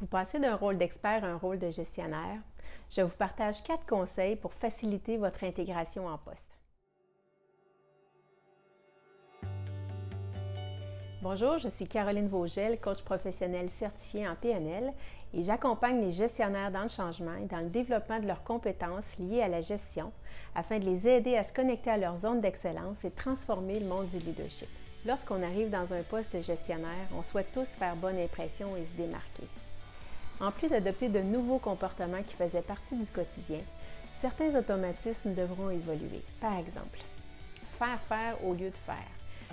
Vous passez d'un rôle d'expert à un rôle de gestionnaire. Je vous partage 4 conseils pour faciliter votre intégration en poste. Bonjour, je suis Caroline Vogel, coach professionnel certifiée en PNL et j'accompagne les gestionnaires dans le changement et dans le développement de leurs compétences liées à la gestion afin de les aider à se connecter à leur zone d'excellence et transformer le monde du leadership. Lorsqu'on arrive dans un poste de gestionnaire, on souhaite tous faire bonne impression et se démarquer. En plus d'adopter de nouveaux comportements qui faisaient partie du quotidien, certains automatismes devront évoluer. Par exemple, faire au lieu de faire.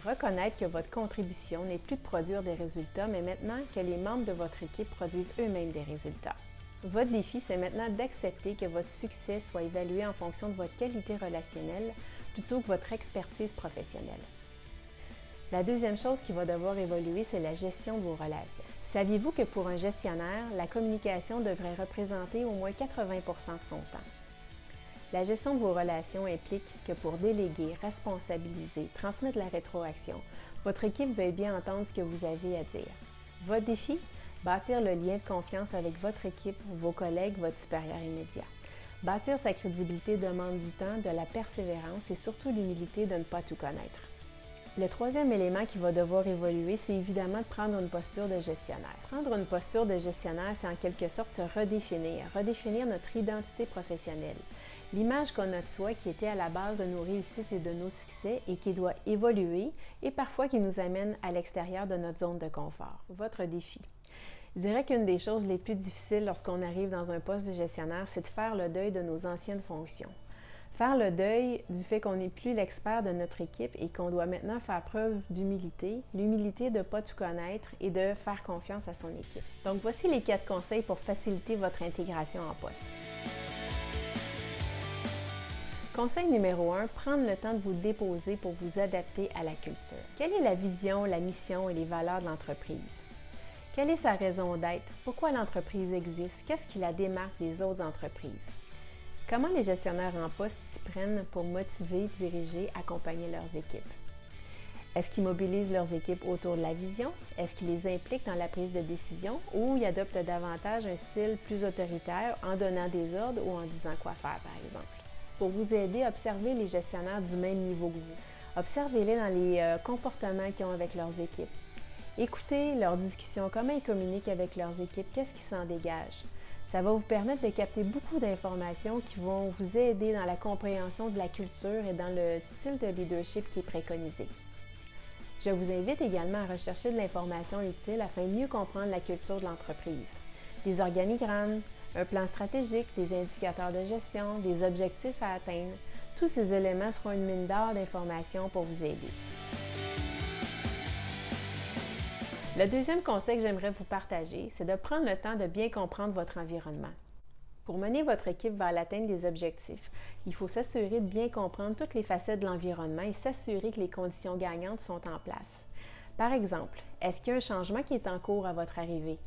Reconnaître que votre contribution n'est plus de produire des résultats, mais maintenant que les membres de votre équipe produisent eux-mêmes des résultats. Votre défi, c'est maintenant d'accepter que votre succès soit évalué en fonction de votre qualité relationnelle plutôt que votre expertise professionnelle. La deuxième chose qui va devoir évoluer, c'est la gestion de vos relations. Saviez-vous que pour un gestionnaire, la communication devrait représenter au moins 80% de son temps? La gestion de vos relations implique que pour déléguer, responsabiliser, transmettre la rétroaction, votre équipe veuille bien entendre ce que vous avez à dire. Votre défi? Bâtir le lien de confiance avec votre équipe, vos collègues, votre supérieur immédiat. Bâtir sa crédibilité demande du temps, de la persévérance et surtout l'humilité de ne pas tout connaître. Le troisième élément qui va devoir évoluer, c'est évidemment de prendre une posture de gestionnaire. Prendre une posture de gestionnaire, c'est en quelque sorte se redéfinir notre identité professionnelle. L'image qu'on a de soi qui était à la base de nos réussites et de nos succès et qui doit évoluer et parfois qui nous amène à l'extérieur de notre zone de confort. Votre défi. Je dirais qu'une des choses les plus difficiles lorsqu'on arrive dans un poste de gestionnaire, c'est de faire le deuil de nos anciennes fonctions. Faire le deuil du fait qu'on n'est plus l'expert de notre équipe et qu'on doit maintenant faire preuve d'humilité, l'humilité de ne pas tout connaître et de faire confiance à son équipe. Donc voici les 4 conseils pour faciliter votre intégration en poste. Conseil numéro 1, prendre le temps de vous déposer pour vous adapter à la culture. Quelle est la vision, la mission et les valeurs de l'entreprise? Quelle est sa raison d'être? Pourquoi l'entreprise existe? Qu'est-ce qui la démarque des autres entreprises? Comment les gestionnaires en poste s'y prennent pour motiver, diriger, accompagner leurs équipes? Est-ce qu'ils mobilisent leurs équipes autour de la vision? Est-ce qu'ils les impliquent dans la prise de décision ou ils adoptent davantage un style plus autoritaire en donnant des ordres ou en disant quoi faire, par exemple? Pour vous aider, observez les gestionnaires du même niveau que vous. Observez-les dans les comportements qu'ils ont avec leurs équipes. Écoutez leurs discussions, comment ils communiquent avec leurs équipes, qu'est-ce qui s'en dégage. Ça va vous permettre de capter beaucoup d'informations qui vont vous aider dans la compréhension de la culture et dans le style de leadership qui est préconisé. Je vous invite également à rechercher de l'information utile afin de mieux comprendre la culture de l'entreprise. Des organigrammes, un plan stratégique, des indicateurs de gestion, des objectifs à atteindre. Tous ces éléments seront une mine d'or d'informations pour vous aider. Le deuxième conseil que j'aimerais vous partager, c'est de prendre le temps de bien comprendre votre environnement. Pour mener votre équipe vers l'atteinte des objectifs, il faut s'assurer de bien comprendre toutes les facettes de l'environnement et s'assurer que les conditions gagnantes sont en place. Par exemple, est-ce qu'il y a un changement qui est en cours à votre arrivée?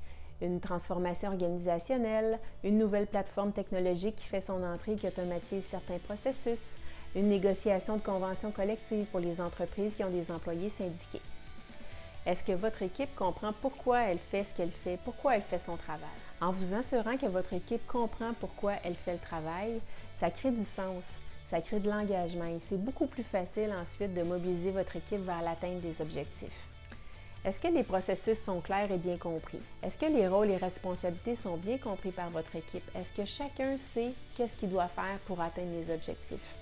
Une transformation organisationnelle, une nouvelle plateforme technologique qui fait son entrée et qui automatise certains processus, une négociation de conventions collectives pour les entreprises qui ont des employés syndiqués. Est-ce que votre équipe comprend pourquoi elle fait ce qu'elle fait, pourquoi elle fait son travail? En vous assurant que votre équipe comprend pourquoi elle fait le travail, ça crée du sens, ça crée de l'engagement et c'est beaucoup plus facile ensuite de mobiliser votre équipe vers l'atteinte des objectifs. Est-ce que les processus sont clairs et bien compris? Est-ce que les rôles et responsabilités sont bien compris par votre équipe? Est-ce que chacun sait qu'est-ce qu'il doit faire pour atteindre les objectifs?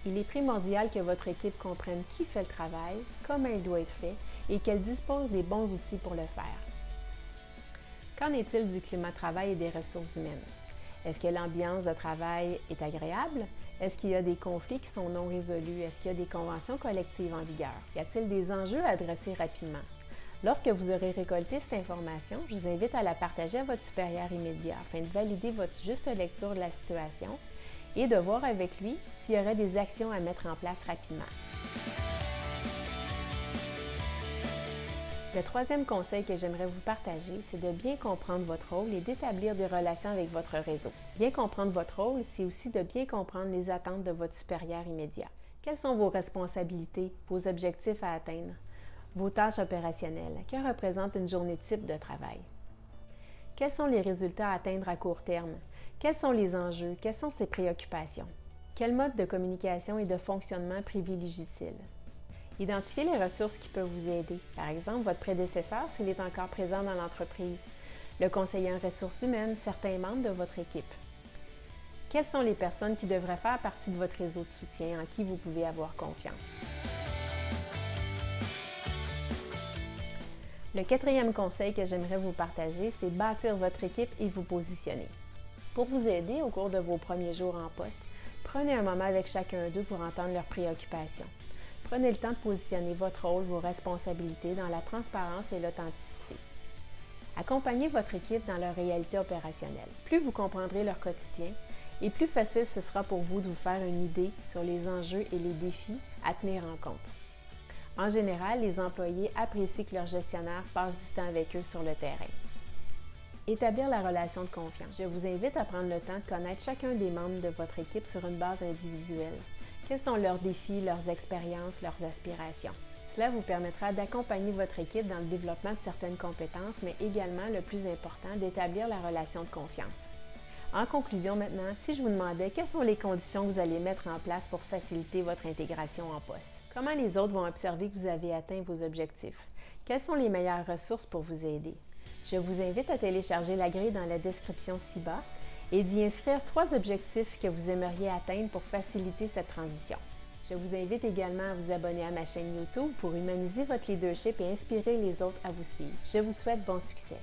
Il est primordial que votre équipe comprenne qui fait le travail, comment il doit être fait et qu'elle dispose des bons outils pour le faire. Qu'en est-il du climat de travail et des ressources humaines? Est-ce que l'ambiance de travail est agréable? Est-ce qu'il y a des conflits qui sont non résolus? Est-ce qu'il y a des conventions collectives en vigueur? Y a-t-il des enjeux à adresser rapidement? Lorsque vous aurez récolté cette information, je vous invite à la partager à votre supérieur immédiat afin de valider votre juste lecture de la situation et de voir avec lui s'il y aurait des actions à mettre en place rapidement. Le troisième conseil que j'aimerais vous partager, c'est de bien comprendre votre rôle et d'établir des relations avec votre réseau. Bien comprendre votre rôle, c'est aussi de bien comprendre les attentes de votre supérieur immédiat. Quelles sont vos responsabilités, vos objectifs à atteindre, vos tâches opérationnelles? Que représente une journée type de travail? Quels sont les résultats à atteindre à court terme? Quels sont les enjeux? Quelles sont ses préoccupations? Quel mode de communication et de fonctionnement privilégie-t-il? Identifiez les ressources qui peuvent vous aider. Par exemple, votre prédécesseur s'il est encore présent dans l'entreprise, le conseiller en ressources humaines, certains membres de votre équipe. Quelles sont les personnes qui devraient faire partie de votre réseau de soutien en qui vous pouvez avoir confiance? Le quatrième conseil que j'aimerais vous partager, c'est bâtir votre équipe et vous positionner. Pour vous aider au cours de vos premiers jours en poste, prenez un moment avec chacun d'eux pour entendre leurs préoccupations. Prenez le temps de positionner votre rôle, vos responsabilités dans la transparence et l'authenticité. Accompagnez votre équipe dans leur réalité opérationnelle. Plus vous comprendrez leur quotidien, et plus facile ce sera pour vous de vous faire une idée sur les enjeux et les défis à tenir en compte. En général, les employés apprécient que leur gestionnaire passe du temps avec eux sur le terrain. Établir la relation de confiance. Je vous invite à prendre le temps de connaître chacun des membres de votre équipe sur une base individuelle. Quels sont leurs défis, leurs expériences, leurs aspirations? Cela vous permettra d'accompagner votre équipe dans le développement de certaines compétences, mais également, le plus important, d'établir la relation de confiance. En conclusion maintenant, si je vous demandais quelles sont les conditions que vous allez mettre en place pour faciliter votre intégration en poste? Comment les autres vont observer que vous avez atteint vos objectifs? Quelles sont les meilleures ressources pour vous aider? Je vous invite à télécharger la grille dans la description ci-bas et d'y inscrire 3 objectifs que vous aimeriez atteindre pour faciliter cette transition. Je vous invite également à vous abonner à ma chaîne YouTube pour humaniser votre leadership et inspirer les autres à vous suivre. Je vous souhaite bon succès.